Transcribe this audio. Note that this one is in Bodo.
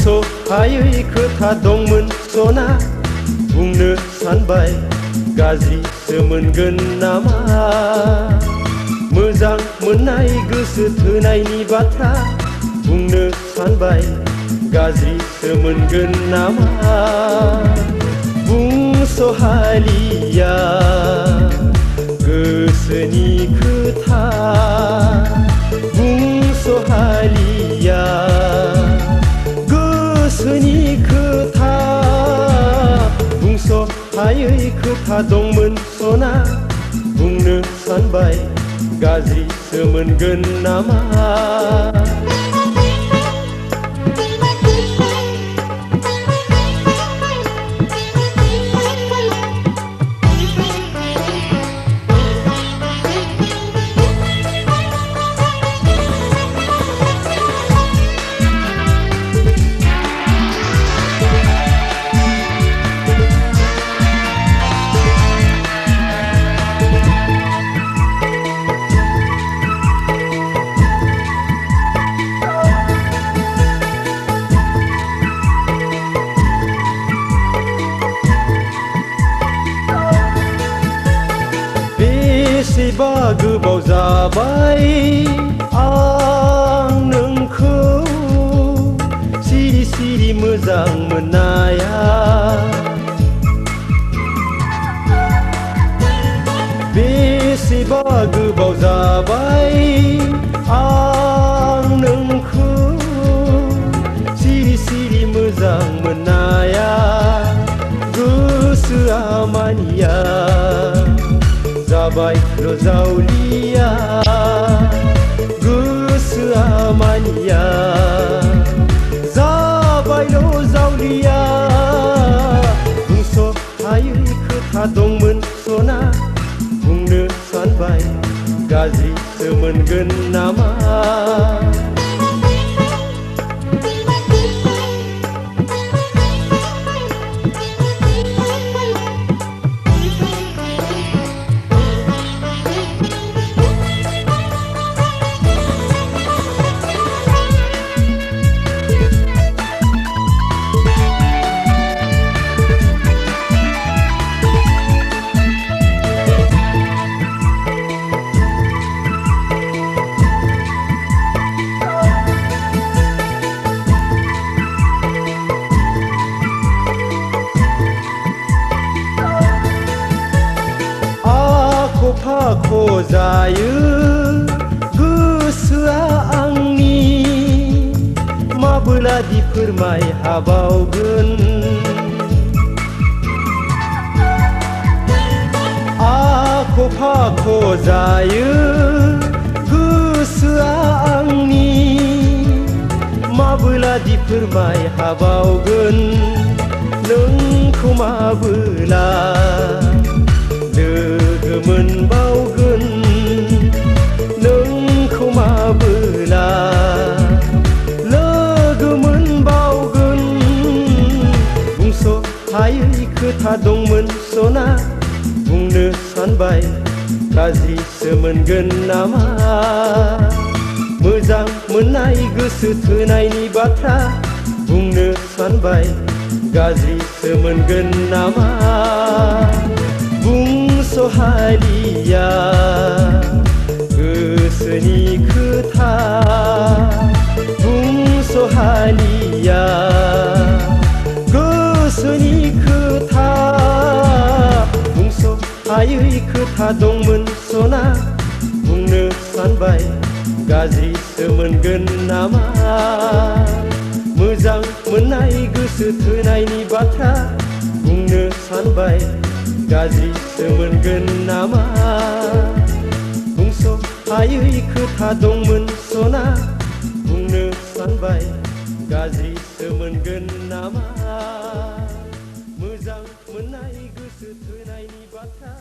बुंस'हायै खोथा दंमोन सना बुंनो सानबाय गाज्रिसो मोनगोन नामा मोजां मोननाय गोसो थोनायनि बाथ्रा बुंनो सानबाय गाज्रिसो मोनगोन नामा बुंस'हालिया गोसोनि खोथा बुंस'हालिया गोसोनि खोथा बुंस'हायै खोथा दंमोन सना बुंनो सानबाय गाज्रिसो मोनगोन नामा बेसेबा गोबाव जाबाय आं नोंखौ सिरि सिरि मोजां मोननाया बेसेबा गोबाव जाबाय आं नोंखौ सिरि सिरि मोजां मोननाया गोसोआ मानिया जाबायल' जावलिया गोसोआ मानिया जाबायल' जावलिया बुंस'हायै खोथा दंमोन सना बुंनो सानबाय गाज्रिसो मोनगोन नामा फाख' जायो गोसोआ आंनि माबोलादि फोरमाय हाबावगोन आख' फाख' जायो गोसोआ आंनि माबोलादि फोरमाय हाबावगोन नोंखौ माबोला लोगो मोनबावगोन नोंखौ माबोला लोगो मोनबावगोन बुंस'हायै खोथा दंमोन सना बुंनो सानबाय गाज्रिसो मोनगोन नामा मोजां मोननाय गोसो थोनायनि बाथ्रा बुंनो सानबाय गाज्रिसो मोनगोन नामा बुंस'हालिया गोसोनि खोथा बुंस'हालिया गोसोनि खोथा बुंस'हायै खोथा दंमोन सना बुंनो सानबाय गाज्रिसो मोनगोन नामा मोजां मोननाय गोसो थोनायनि बाथ्रा बुंनो सानबाय गाज्रिसो मोनगोन नामा बुंस'हायै खोथा दंमोन सना बुंनो सानबाय गाज्रिसो मोनगोन नामा मोजां मोननाय गोसो थोनायनि बाथ्रा